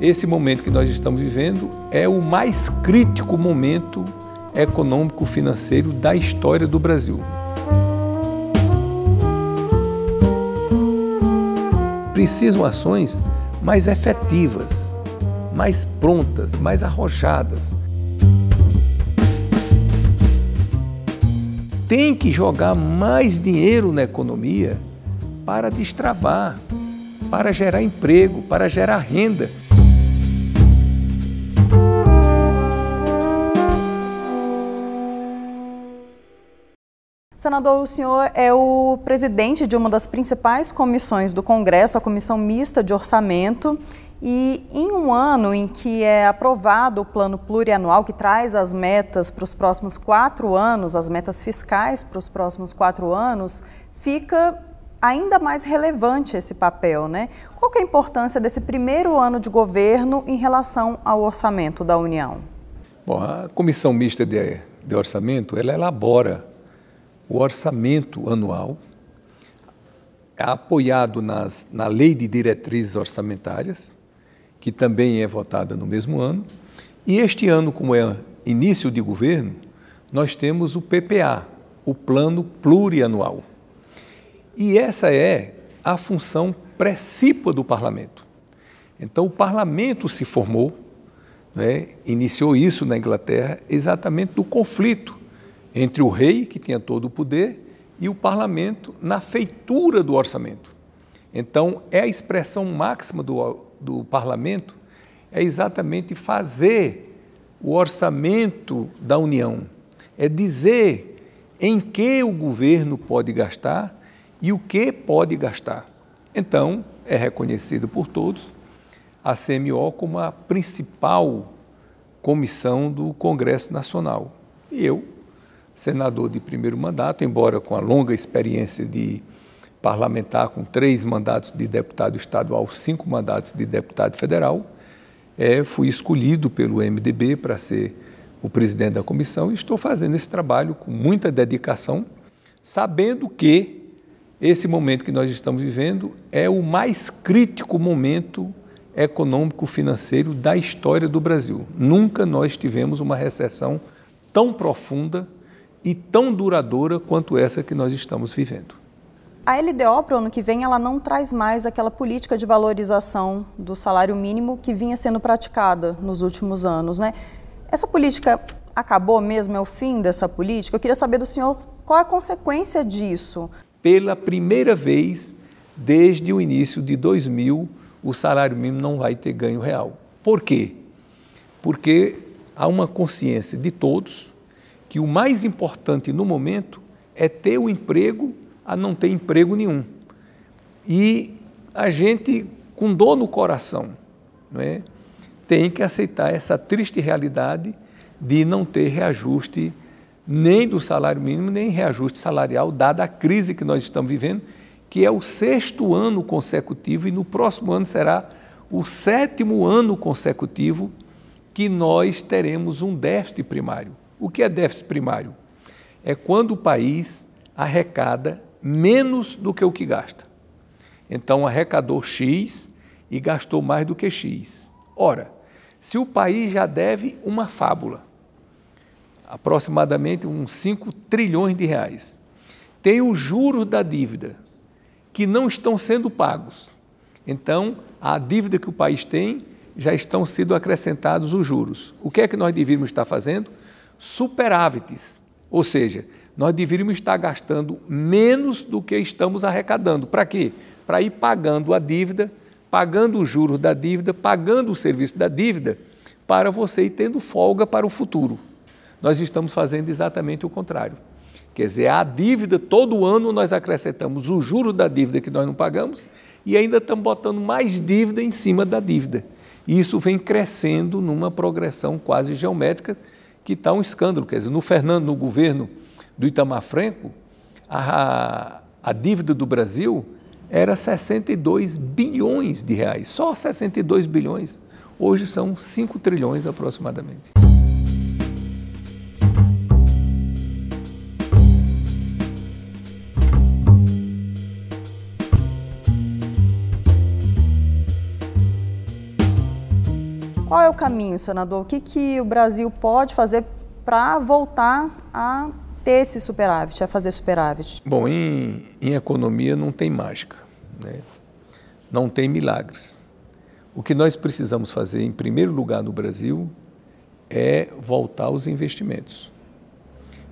esse momento que nós estamos vivendo é o mais crítico momento econômico-financeiro da história do Brasil. Precisam ações mais efetivas, mais prontas, mais arrojadas. Tem que jogar mais dinheiro na economia para destravar, para gerar emprego, para gerar renda. Senador, o senhor é o presidente de uma das principais comissões do Congresso, a Comissão Mista de Orçamento, e em um ano em que é aprovado o plano plurianual que traz as metas para os próximos 4 anos, as metas fiscais para os próximos 4 anos, fica ainda mais relevante esse papel, né? Qual que é a importância desse primeiro ano de governo em relação ao orçamento da União? Bom, a Comissão Mista de Orçamento, ela elabora o orçamento anual, apoiado na Lei de Diretrizes Orçamentárias, que também é votada no mesmo ano, e este ano, como é início de governo, nós temos o PPA, o Plano Plurianual. E essa é a função precípua do Parlamento. Então, o Parlamento se formou, né, iniciou isso na Inglaterra, exatamente do conflito entre o rei, que tinha todo o poder, e o parlamento na feitura do orçamento. Então, é a expressão máxima do parlamento, é exatamente fazer o orçamento da União, é dizer em que o governo pode gastar e o que pode gastar. Então, é reconhecido por todos a CMO como a principal comissão do Congresso Nacional. E eu, senador de primeiro mandato, embora com a longa experiência de parlamentar, com 3 mandatos de deputado estadual, 5 mandatos de deputado federal, fui escolhido pelo MDB para ser o presidente da comissão e estou fazendo esse trabalho com muita dedicação, sabendo que esse momento que nós estamos vivendo é o mais crítico momento econômico-financeiro da história do Brasil. Nunca nós tivemos uma recessão tão profunda e tão duradoura quanto essa que nós estamos vivendo. A LDO, para o ano que vem, ela não traz mais aquela política de valorização do salário mínimo que vinha sendo praticada nos últimos anos, né? Essa política acabou mesmo? É o fim dessa política? Eu queria saber do senhor qual é a consequência disso. Pela primeira vez desde o início de 2000, o salário mínimo não vai ter ganho real. Por quê? Porque há uma consciência de todos que o mais importante no momento é ter o emprego a não ter emprego nenhum. E a gente, com dor no coração, não é, tem que aceitar essa triste realidade de não ter reajuste nem do salário mínimo, nem reajuste salarial, dada a crise que nós estamos vivendo, que é o 6º ano consecutivo e no próximo ano será o 7º ano consecutivo que nós teremos um déficit primário. O que é déficit primário? É quando o país arrecada menos do que o que gasta. Então, arrecadou X e gastou mais do que X. Ora, se o país já deve uma fábula, aproximadamente uns 5 trilhões de reais, tem os juros da dívida que não estão sendo pagos. Então, a dívida que o país tem, já estão sendo acrescentados os juros. O que é que nós deveríamos estar fazendo? Superávites, ou seja, nós deveríamos estar gastando menos do que estamos arrecadando. Para quê? Para ir pagando a dívida, pagando os juros da dívida, pagando o serviço da dívida, para você ir tendo folga para o futuro. Nós estamos fazendo exatamente o contrário. Quer dizer, a dívida, todo ano nós acrescentamos o juro da dívida que nós não pagamos e ainda estamos botando mais dívida em cima da dívida. E isso vem crescendo numa progressão quase geométrica, que está um escândalo. Quer dizer, no governo do Itamar Franco, a dívida do Brasil era 62 bilhões de reais, só 62 bilhões. Hoje são 5 trilhões aproximadamente. Qual é o caminho, senador? O que o Brasil pode fazer para voltar a ter esse superávit, a fazer superávit? Bom, em economia não tem mágica, né? Não tem milagres. O que nós precisamos fazer, em primeiro lugar no Brasil, é voltar aos investimentos,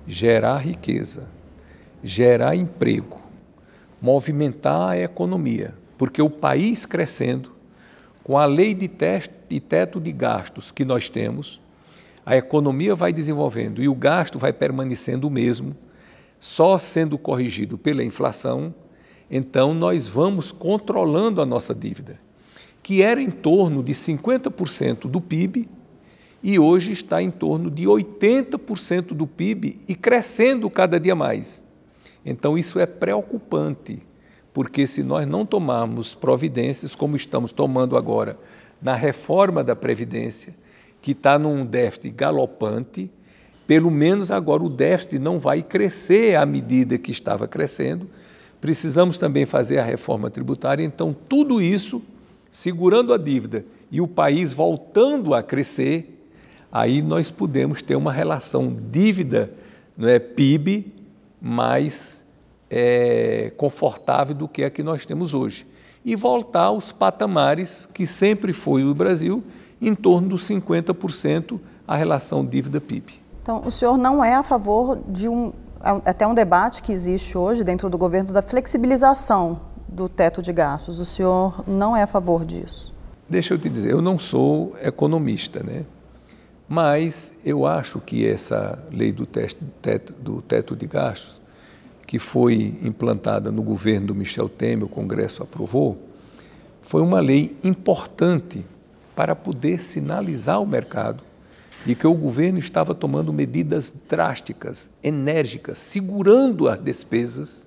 gerar riqueza, gerar emprego, movimentar a economia, porque o país crescendo, com a lei de teto de gastos que nós temos, a economia vai desenvolvendo e o gasto vai permanecendo o mesmo, só sendo corrigido pela inflação, então nós vamos controlando a nossa dívida, que era em torno de 50% do PIB e hoje está em torno de 80% do PIB e crescendo cada dia mais. Então isso é preocupante, porque se nós não tomarmos providências, como estamos tomando agora na reforma da Previdência, que está num déficit galopante, pelo menos agora o déficit não vai crescer à medida que estava crescendo. Precisamos também fazer a reforma tributária, então tudo isso, segurando a dívida e o país voltando a crescer, aí nós podemos ter uma relação dívida, não é, PIB, mais confortável do que a que nós temos hoje. E voltar aos patamares que sempre foi o Brasil, em torno dos 50% a relação dívida-PIB. Então, o senhor não é a favor de até um debate que existe hoje dentro do governo da flexibilização do teto de gastos. O senhor não é a favor disso? Deixa eu te dizer, eu não sou economista, né? Mas eu acho que essa lei do teto de gastos, que foi implantada no governo do Michel Temer, o Congresso aprovou, foi uma lei importante para poder sinalizar ao mercado de que o governo estava tomando medidas drásticas, enérgicas, segurando as despesas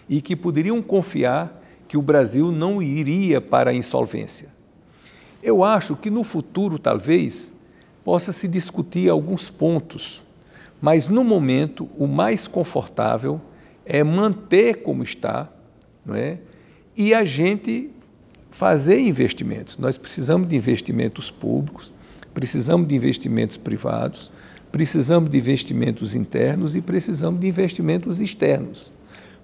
e que poderiam confiar que o Brasil não iria para a insolvência. Eu acho que no futuro, talvez, possa se discutir alguns pontos, mas no momento o mais confortável é manter como está, não é? E a gente fazer investimentos. Nós precisamos de investimentos públicos, precisamos de investimentos privados, precisamos de investimentos internos e precisamos de investimentos externos.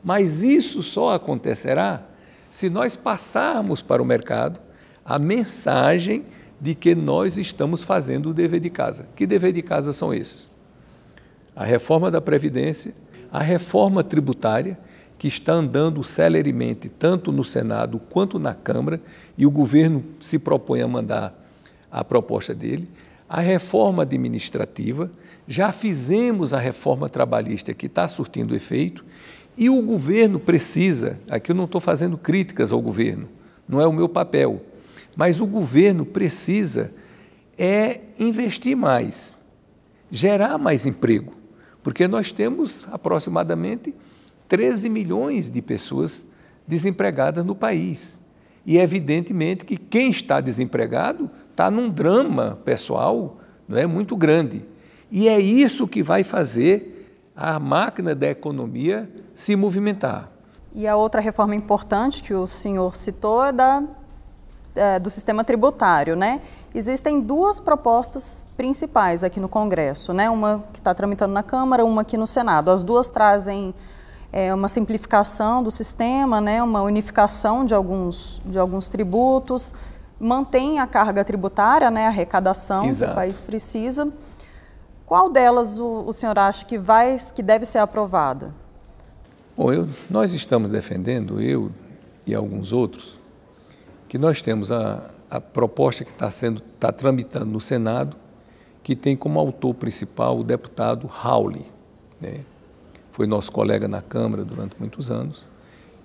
Mas isso só acontecerá se nós passarmos para o mercado a mensagem de que nós estamos fazendo o dever de casa. Que dever de casa são esses? A reforma da Previdência, a reforma tributária, que está andando celeremente tanto no Senado quanto na Câmara, e o governo se propõe a mandar a proposta dele, a reforma administrativa, já fizemos a reforma trabalhista que está surtindo efeito, e o governo precisa, aqui eu não estou fazendo críticas ao governo, não é o meu papel, mas o governo precisa investir mais, gerar mais emprego, porque nós temos aproximadamente 13 milhões de pessoas desempregadas no país. E evidentemente que quem está desempregado está num drama pessoal, não é, muito grande. E é isso que vai fazer a máquina da economia se movimentar. E a outra reforma importante que o senhor citou é do sistema tributário, né? Existem duas propostas principais aqui no Congresso, né? Uma que está tramitando na Câmara, uma aqui no Senado. As duas trazem uma simplificação do sistema, né? Uma unificação de alguns tributos, mantém a carga tributária, né? A arrecadação Exato. Que o país precisa. Qual delas o senhor acha que deve ser aprovada? Bom, nós estamos defendendo, eu e alguns outros, que nós temos a proposta que está tramitando no Senado, que tem como autor principal o deputado Rauli, né? Foi nosso colega na Câmara durante muitos anos,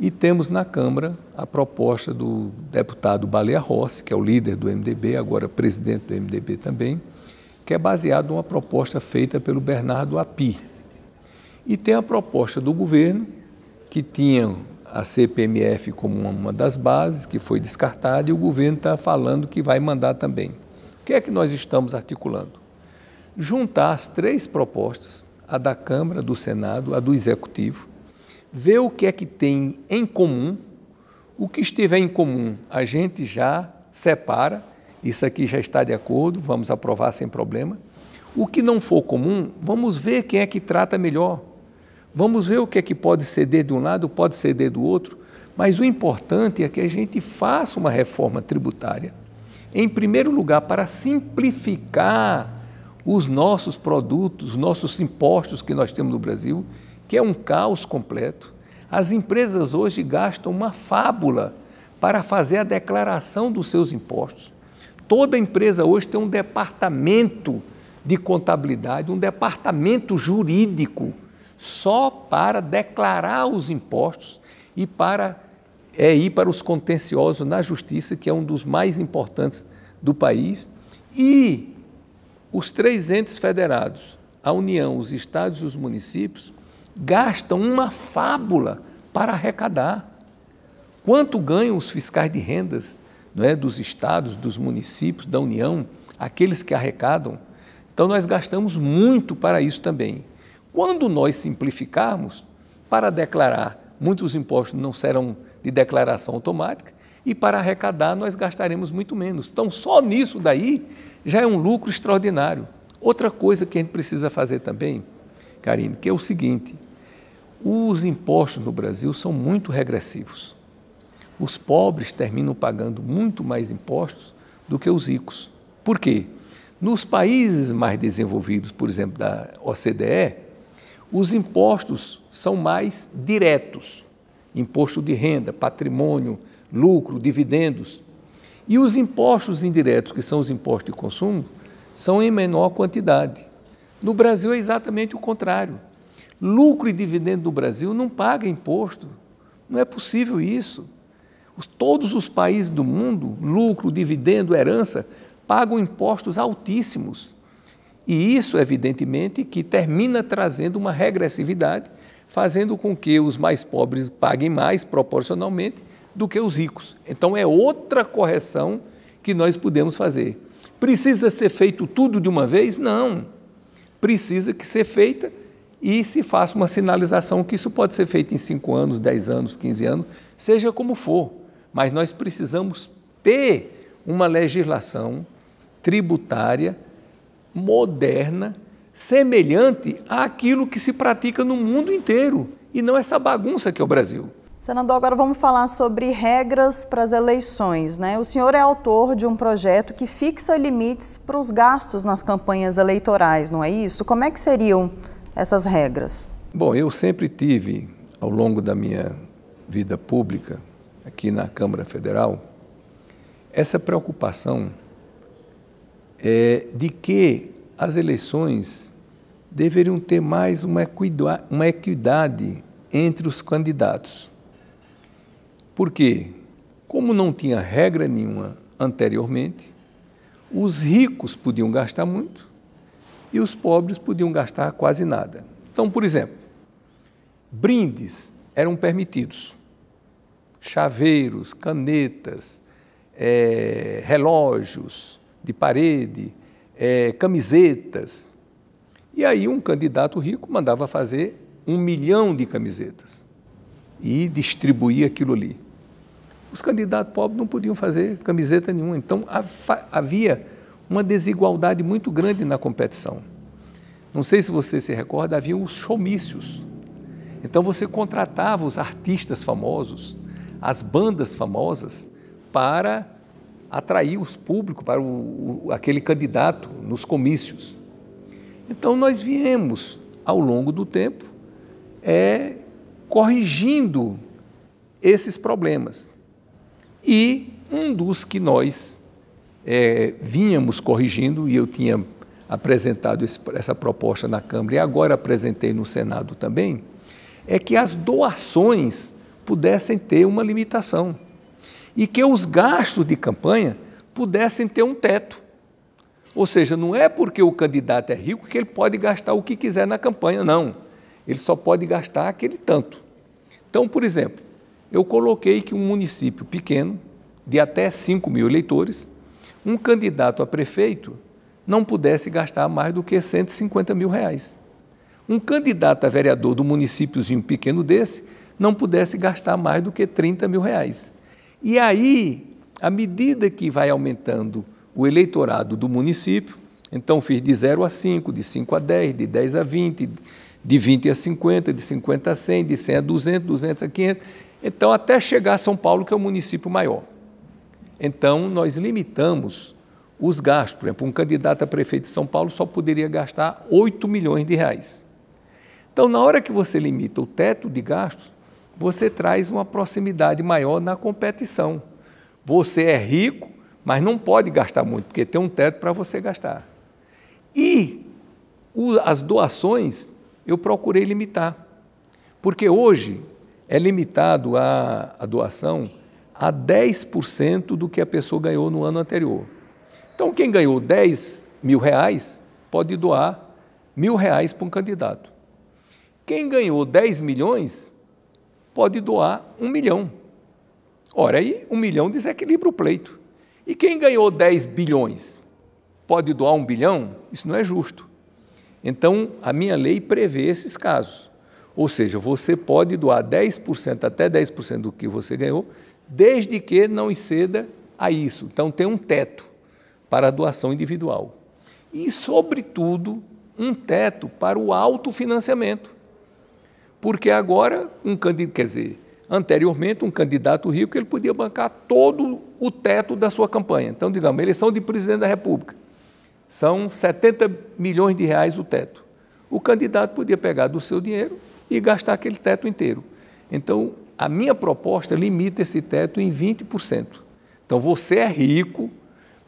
e temos na Câmara a proposta do deputado Baleia Rossi, que é o líder do MDB, agora presidente do MDB também, que é baseado numa proposta feita pelo Bernardo Api. E tem a proposta do governo, que tinha a CPMF como uma das bases, que foi descartada, e o governo está falando que vai mandar também. O que é que nós estamos articulando? Juntar as três propostas, a da Câmara, do Senado, a do Executivo, ver o que é que tem em comum, o que estiver em comum a gente já separa isso aqui já está de acordo, vamos aprovar sem problema. O que não for comum, vamos ver quem é que trata melhor. Vamos ver o que é que pode ceder de um lado, pode ceder do outro. Mas o importante é que a gente faça uma reforma tributária, em primeiro lugar, para simplificar os nossos produtos, os nossos impostos que nós temos no Brasil, que é um caos completo. As empresas hoje gastam uma fábula para fazer a declaração dos seus impostos. Toda empresa hoje tem um departamento de contabilidade, um departamento jurídico, só para declarar os impostos e para ir para os contenciosos na justiça, que é um dos mais importantes do país. E os 3 entes federados, a União, os estados e os municípios, gastam uma fábula para arrecadar. Quanto ganham os fiscais de rendas, não é, dos estados, dos municípios, da União, aqueles que arrecadam? Então, nós gastamos muito para isso também. Quando nós simplificarmos, para declarar, muitos impostos não serão de declaração automática, e para arrecadar nós gastaremos muito menos. Então, só nisso daí já é um lucro extraordinário. Outra coisa que a gente precisa fazer também, Karine, que é o seguinte: os impostos no Brasil são muito regressivos. Os pobres terminam pagando muito mais impostos do que os ricos. Por quê? Nos países mais desenvolvidos, por exemplo, da OCDE, os impostos são mais diretos. Imposto de renda, patrimônio, lucro, dividendos. E os impostos indiretos, que são os impostos de consumo, são em menor quantidade. No Brasil é exatamente o contrário. Lucro e dividendo no Brasil não paga imposto. Não é possível isso. Todos os países do mundo, lucro, dividendo, herança, pagam impostos altíssimos. E isso, evidentemente, que termina trazendo uma regressividade, fazendo com que os mais pobres paguem mais proporcionalmente do que os ricos. Então, é outra correção que nós podemos fazer. Precisa ser feito tudo de uma vez? Não. Precisa que ser feita e se faça uma sinalização que isso pode ser feito em 5 anos, 10 anos, 15 anos, seja como for. Mas nós precisamos ter uma legislação tributária moderna, semelhante àquilo que se pratica no mundo inteiro, e não essa bagunça que é o Brasil. Senador, agora vamos falar sobre regras para as eleições, né? O senhor é autor de um projeto que fixa limites para os gastos nas campanhas eleitorais, não é isso? Como é que seriam essas regras? Bom, eu sempre tive, ao longo da minha vida pública, aqui na Câmara Federal, essa preocupação de que as eleições deveriam ter mais uma equidade entre os candidatos. Por quê? Como não tinha regra nenhuma anteriormente, os ricos podiam gastar muito e os pobres podiam gastar quase nada. Então, por exemplo, brindes eram permitidos, chaveiros, canetas, relógios de parede, camisetas. E aí um candidato rico mandava fazer 1 milhão de camisetas e distribuir aquilo ali. Os candidatos pobres não podiam fazer camiseta nenhuma, então havia uma desigualdade muito grande na competição. Não sei se você se recorda, havia os showmícios. Então você contratava os artistas famosos, as bandas famosas, para atrair os públicos para aquele candidato nos comícios. Então nós viemos, ao longo do tempo, corrigindo esses problemas. E um dos que nós vínhamos corrigindo, e eu tinha apresentado essa proposta na Câmara e agora apresentei no Senado também, é que as doações pudessem ter uma limitação e que os gastos de campanha pudessem ter um teto. Ou seja, não é porque o candidato é rico que ele pode gastar o que quiser na campanha, não. Ele só pode gastar aquele tanto. Então, por exemplo, eu coloquei que um município pequeno, de até 5 mil eleitores, um candidato a prefeito não pudesse gastar mais do que R$150 mil. Um candidato a vereador do municípiozinho pequeno desse não pudesse gastar mais do que R$30 mil. E aí, à medida que vai aumentando o eleitorado do município. Então, fiz de 0 a 5, de 5 a 10, de 10 a 20, de 20 a 50, de 50 a 100, de 100 a 200, 200 a 500. Então, até chegar a São Paulo, que é o município maior. Então, nós limitamos os gastos. Por exemplo, um candidato a prefeito de São Paulo só poderia gastar 8 milhões de reais. Então, na hora que você limita o teto de gastos, você traz uma proximidade maior na competição. Você é rico, mas não pode gastar muito, porque tem um teto para você gastar. E as doações eu procurei limitar, porque hoje é limitado a doação a 10% do que a pessoa ganhou no ano anterior. Então, quem ganhou 10 mil reais pode doar R$1.000 para um candidato. Quem ganhou 10 milhões pode doar 1 milhão. Ora, aí 1 milhão desequilibra o pleito. E quem ganhou 10 bilhões pode doar 1 bilhão? Isso não é justo. Então, a minha lei prevê esses casos. Ou seja, você pode doar 10%, até 10% do que você ganhou, desde que não exceda a isso. Então, tem um teto para a doação individual. E, sobretudo, um teto para o autofinanciamento. Porque agora, anteriormente, um candidato rico ele podia bancar todo o teto da sua campanha. Então, digamos, a eleição de presidente da República, são 70 milhões de reais o teto. O candidato podia pegar do seu dinheiro e gastar aquele teto inteiro. Então, a minha proposta limita esse teto em 20%. Então, você é rico,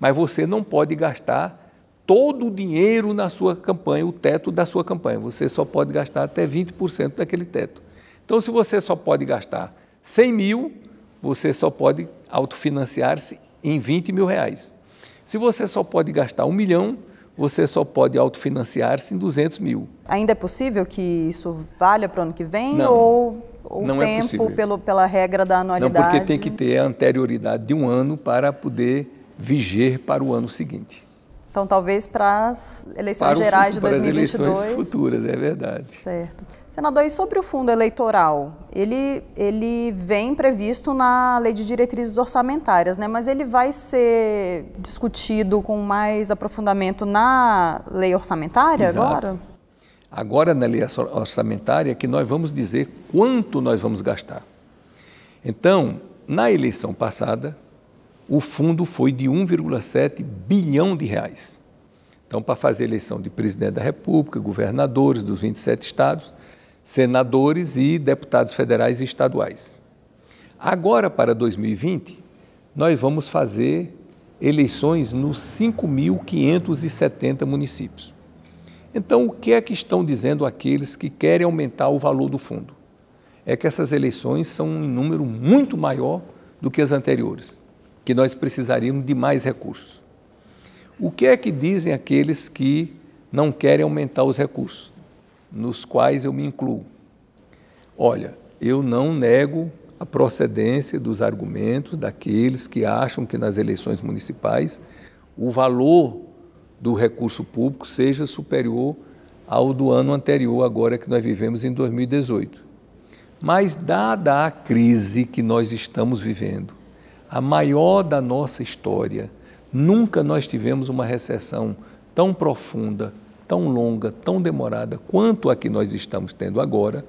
mas você não pode gastar todo o dinheiro na sua campanha, o teto da sua campanha. Você só pode gastar até 20% daquele teto. Então, se você só pode gastar 100 mil, você só pode autofinanciar-se em 20 mil reais. Se você só pode gastar 1 milhão, você só pode autofinanciar-se em 200 mil. Ainda é possível que isso valha para o ano que vem? Não, ou o não tempo, pela regra da anualidade? Não, porque tem que ter a anterioridade de um ano para poder viger para o ano seguinte. Então, talvez para as eleições gerais de 2022. Para as eleições futuras, é verdade. Certo. Senador, e sobre o fundo eleitoral? Ele vem previsto na Lei de Diretrizes Orçamentárias, né? Mas ele vai ser discutido com mais aprofundamento na Lei Orçamentária. Exato. Agora? Agora, na Lei Orçamentária, que nós vamos dizer quanto nós vamos gastar. Então, na eleição passada, o fundo foi de 1,7 bilhão de reais. Então, para fazer eleição de presidente da República, governadores dos 27 estados, senadores e deputados federais e estaduais. Agora, para 2020, nós vamos fazer eleições nos 5.570 municípios. Então, o que é que estão dizendo aqueles que querem aumentar o valor do fundo? É que essas eleições são um número muito maior do que as anteriores, que nós precisaríamos de mais recursos. O que é que dizem aqueles que não querem aumentar os recursos, nos quais eu me incluo? Olha, eu não nego a procedência dos argumentos daqueles que acham que nas eleições municipais o valor do recurso público seja superior ao do ano anterior, agora que nós vivemos em 2018. Mas, dada a crise que nós estamos vivendo, a maior da nossa história, nunca nós tivemos uma recessão tão profunda, tão longa, tão demorada quanto a que nós estamos tendo agora,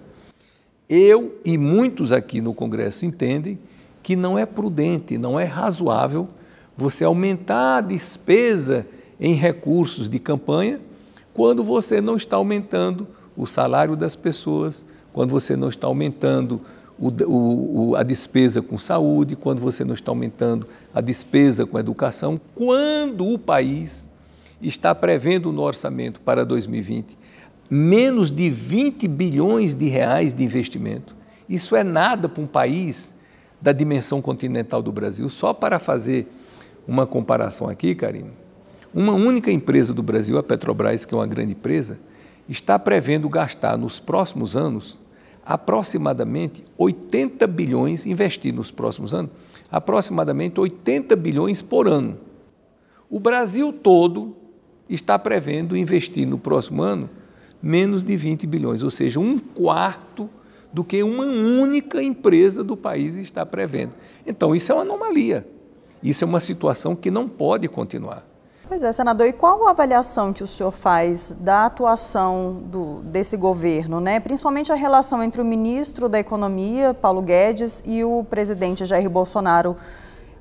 eu e muitos aqui no Congresso entendem que não é prudente, não é razoável você aumentar a despesa em recursos de campanha quando você não está aumentando o salário das pessoas, quando você não está aumentando a despesa com saúde, quando você não está aumentando a despesa com educação, quando o país está prevendo no orçamento para 2020 menos de 20 bilhões de reais de investimento. Isso é nada para um país da dimensão continental do Brasil. Só para fazer uma comparação aqui, Karine, uma única empresa do Brasil, a Petrobras, que é uma grande empresa, está prevendo gastar nos próximos anos aproximadamente 80 bilhões, investir nos próximos anos, aproximadamente 80 bilhões por ano. O Brasil todo está prevendo investir no próximo ano menos de 20 bilhões, ou seja, 1/4 do que uma única empresa do país está prevendo. Então, isso é uma anomalia. Isso é uma situação que não pode continuar. Pois é, senador, e qual a avaliação que o senhor faz da atuação desse governo, né? Principalmente a relação entre o ministro da Economia, Paulo Guedes, e o presidente Jair Bolsonaro?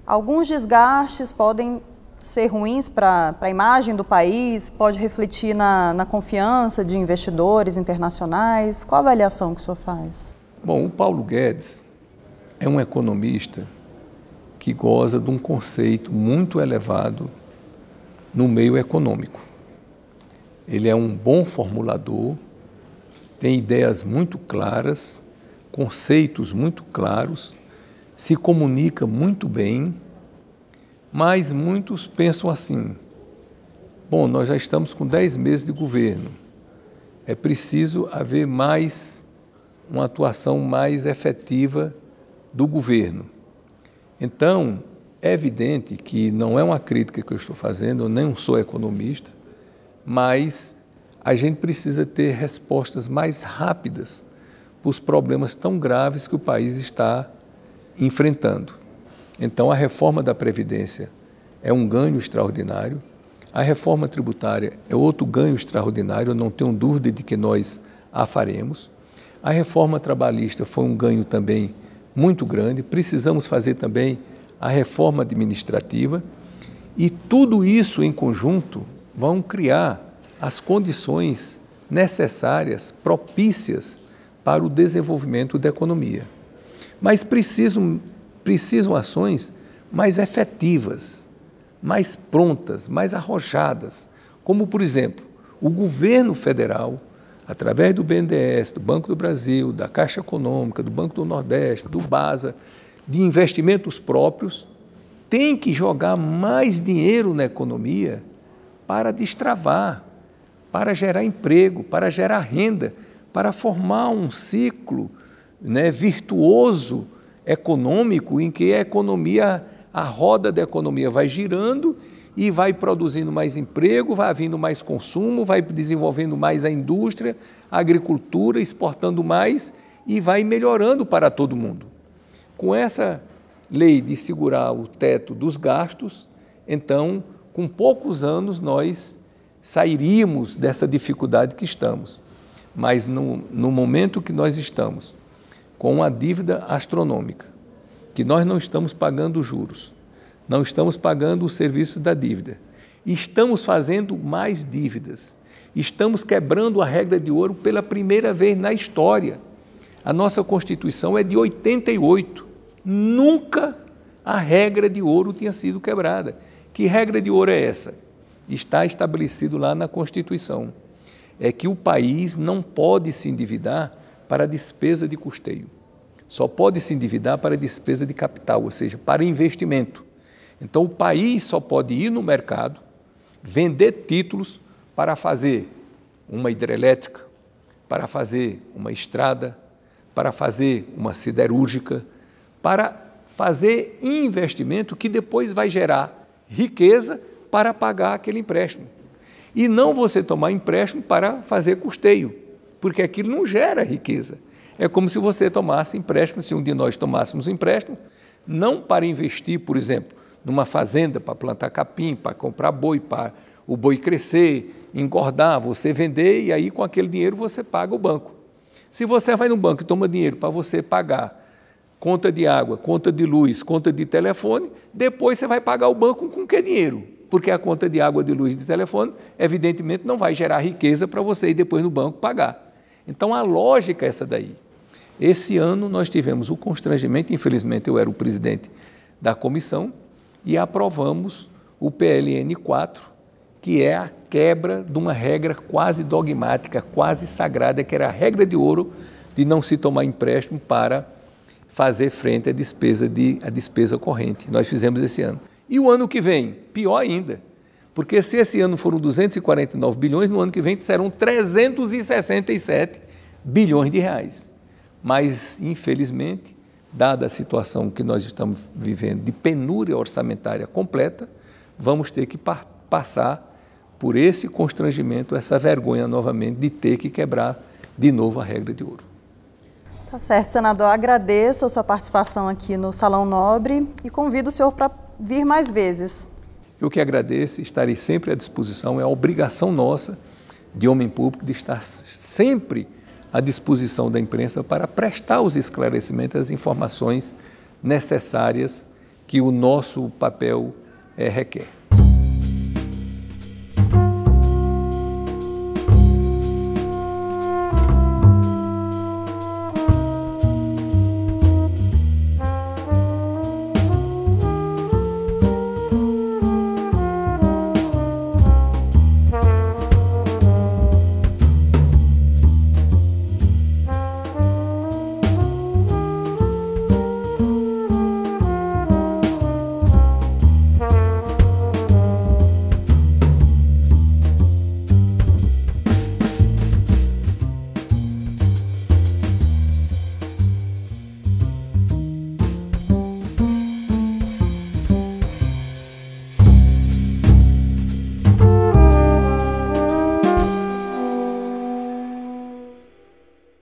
Alguns desgastes podem ser ruins para a imagem do país, pode refletir na confiança de investidores internacionais. Qual a avaliação que o senhor faz? Bom, o Paulo Guedes é um economista que goza de um conceito muito elevado no meio econômico. Ele é um bom formulador, tem ideias muito claras, conceitos muito claros, se comunica muito bem, mas muitos pensam assim: bom, nós já estamos com 10 meses de governo, é preciso haver uma atuação mais efetiva do governo. Então, é evidente que não é uma crítica que eu estou fazendo, eu nem sou economista, mas a gente precisa ter respostas mais rápidas para os problemas tão graves que o país está enfrentando. Então, a reforma da Previdência é um ganho extraordinário, a reforma tributária é outro ganho extraordinário, eu não tenho dúvida de que nós a faremos. A reforma trabalhista foi um ganho também muito grande, precisamos fazer também a reforma administrativa, e tudo isso em conjunto vão criar as condições necessárias, propícias para o desenvolvimento da economia. Mas precisam ações mais efetivas, mais prontas, mais arrojadas, como, por exemplo, o governo federal, através do BNDES, do Banco do Brasil, da Caixa Econômica, do Banco do Nordeste, do BASA, de investimentos próprios, tem que jogar mais dinheiro na economia para destravar, para gerar emprego, para gerar renda, para formar um ciclo, né, virtuoso econômico, em que a roda da economia vai girando e vai produzindo mais emprego, vai havendo mais consumo, vai desenvolvendo mais a indústria, a agricultura, exportando mais e vai melhorando para todo mundo. Com essa lei de segurar o teto dos gastos, então, com poucos anos, nós sairíamos dessa dificuldade que estamos. Mas no momento que nós estamos com uma dívida astronômica, que nós não estamos pagando juros, não estamos pagando o serviço da dívida, estamos fazendo mais dívidas, estamos quebrando a regra de ouro pela primeira vez na história. A nossa Constituição é de 88. Nunca a regra de ouro tinha sido quebrada. Que regra de ouro é essa? Está estabelecido lá na Constituição. É que o país não pode se endividar para despesa de custeio. Só pode se endividar para despesa de capital, ou seja, para investimento. Então, o país só pode ir no mercado, vender títulos para fazer uma hidrelétrica, para fazer uma estrada, para fazer uma siderúrgica, para fazer investimento que depois vai gerar riqueza para pagar aquele empréstimo. E não você tomar empréstimo para fazer custeio, porque aquilo não gera riqueza. É como se você tomasse empréstimo, se um de nós tomássemos empréstimo, não para investir, por exemplo, numa fazenda para plantar capim, para comprar boi, para o boi crescer, engordar, você vender e aí com aquele dinheiro você paga o banco. Se você vai no banco e toma dinheiro para você pagar conta de água, conta de luz, conta de telefone, depois você vai pagar o banco com que dinheiro? Porque a conta de água, de luz e de telefone, evidentemente, não vai gerar riqueza para você ir depois no banco pagar. Então, a lógica é essa daí. Esse ano nós tivemos o constrangimento, infelizmente eu era o presidente da comissão, e aprovamos o PLN 4, que é a quebra de uma regra quase dogmática, quase sagrada, que era a regra de ouro de não se tomar empréstimo para fazer frente à despesa corrente. Nós fizemos esse ano. E o ano que vem, pior ainda, porque se esse ano foram 249 bilhões, no ano que vem serão 367 bilhões de reais. Mas, infelizmente, dada a situação que nós estamos vivendo de penúria orçamentária completa, vamos ter que passar por esse constrangimento, essa vergonha novamente de ter que quebrar de novo a regra de ouro. Tá certo, senador. Agradeço a sua participação aqui no Salão Nobre e convido o senhor para vir mais vezes. Eu que agradeço, estarei sempre à disposição, é a obrigação nossa de homem público de estar sempre à disposição da imprensa para prestar os esclarecimentos, as informações necessárias que o nosso papel requer.